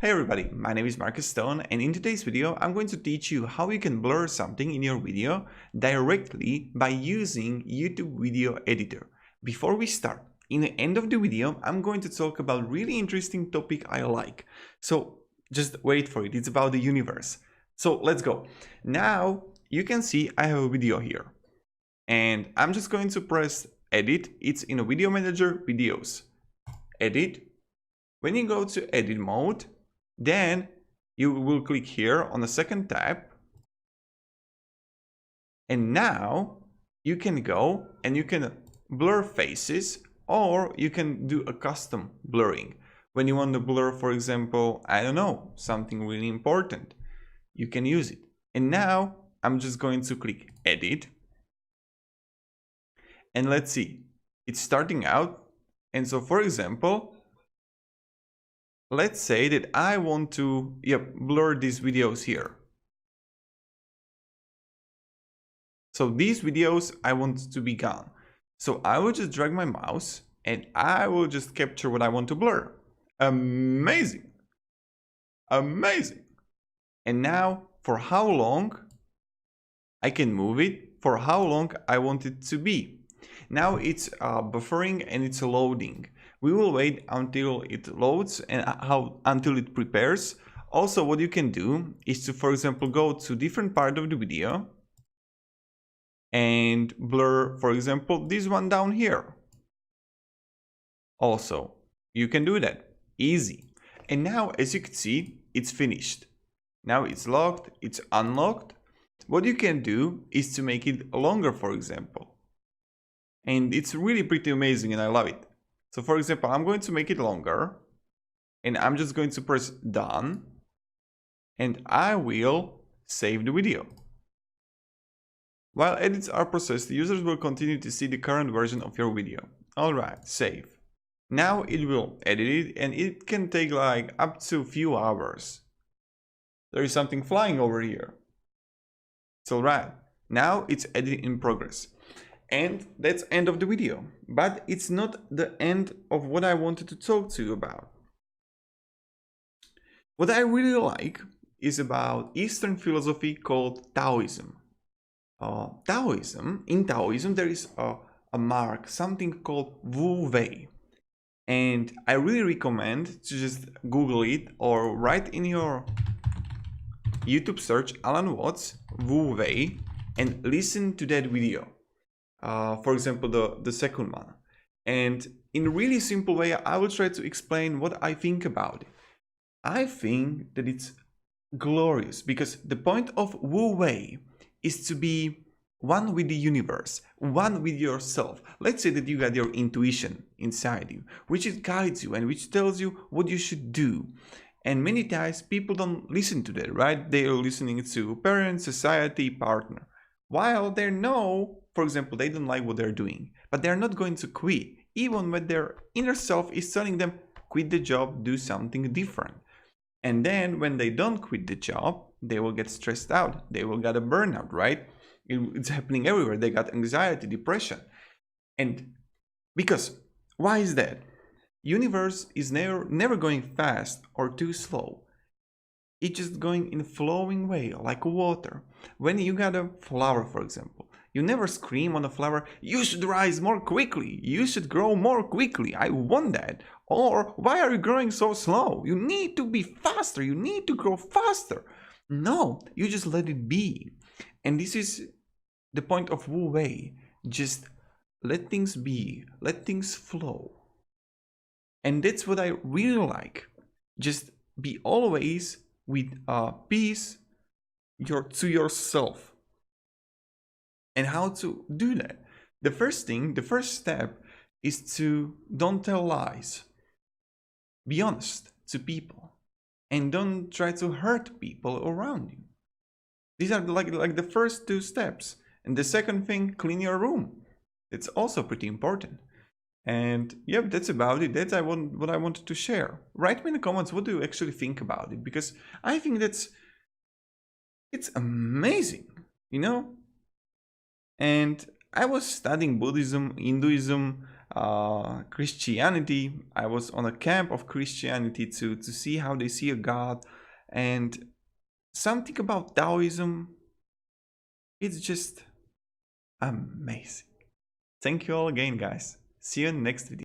Hey everybody, my name is Marcus Stone, and in today's video I'm going to teach you how you can blur something in your video directly by using YouTube video editor. Before we start, in the end of the video I'm going to talk about a really interesting topic I like. So just wait for it, it's about the universe. So let's go. Now you can see I have a video here and I'm just going to press edit. It's in a video manager, videos, edit. When you go to edit mode, then you will click here on the second tab, and now you can go and you can blur faces, or you can do a custom blurring. When you want to blur, for example, I don't know, something really important, you can use it. And now I'm just going to click edit, and let's see, it's starting out. And so for example, let's say that I want to blur these videos here. So these videos I want to be gone. So I will just drag my mouse and I will just capture what I want to blur. Amazing. Amazing. And now for how long I can move it, for how long I want it to be. Now it's buffering and it's loading. We will wait until it loads and until it prepares. Also, what you can do is to, for example, go to different part of the video and blur, for example, this one down here. Also, you can do that. Easy. And now, as you can see, it's finished. Now it's locked, it's unlocked. What you can do is to make it longer, for example. And it's really pretty amazing and I love it. So for example, I'm going to make it longer and I'm just going to press done and I will save the video. While edits are processed, users will continue to see the current version of your video. Alright, save. Now it will edit it and it can take like up to a few hours. There is something flying over here. It's alright. Now it's editing in progress. And that's end of the video, but it's not the end of what I wanted to talk to you about. What I really like is about Eastern philosophy called Taoism. In Taoism there is a mark, something called Wu Wei. And I really recommend to just Google it or write in your YouTube search Alan Watts Wu Wei and listen to that video. For example, the second one. And in a really simple way, I will try to explain what I think about it. I think that it's glorious because the point of Wu Wei is to be one with the universe, one with yourself. Let's say that you got your intuition inside you, which it guides you and which tells you what you should do. And many times people don't listen to that, right? They are listening to parents, society, partner. While they know, for example, they don't like what they're doing, but they're not going to quit, even when their inner self is telling them, quit the job, do something different. And then when they don't quit the job, they will get stressed out. They will get a burnout, right? It's happening everywhere. They got anxiety, depression. And because, why is that? Universe is never going fast or too slow. It's just going in a flowing way, like water. When you got a flower, for example, you never scream on a flower, you should rise more quickly, you should grow more quickly, I want that. Or, why are you growing so slow? You need to be faster, you need to grow faster. No, you just let it be. And this is the point of Wu Wei. Just let things be, let things flow. And that's what I really like. Just be always with peace to yourself. And how to do that? The first step is to don't tell lies. Be honest to people and don't try to hurt people around you. These are like the first two steps. And the second thing, clean your room. It's also pretty important. And yep, that's about it. That's what I wanted to share. Write me in the comments, what do you actually think about it? Because I think it's amazing, you know? And I was studying Buddhism, Hinduism, Christianity. I was on a camp of Christianity to see how they see a God, and something about Taoism, it's just amazing. Thank you all again, guys. See you in the next video.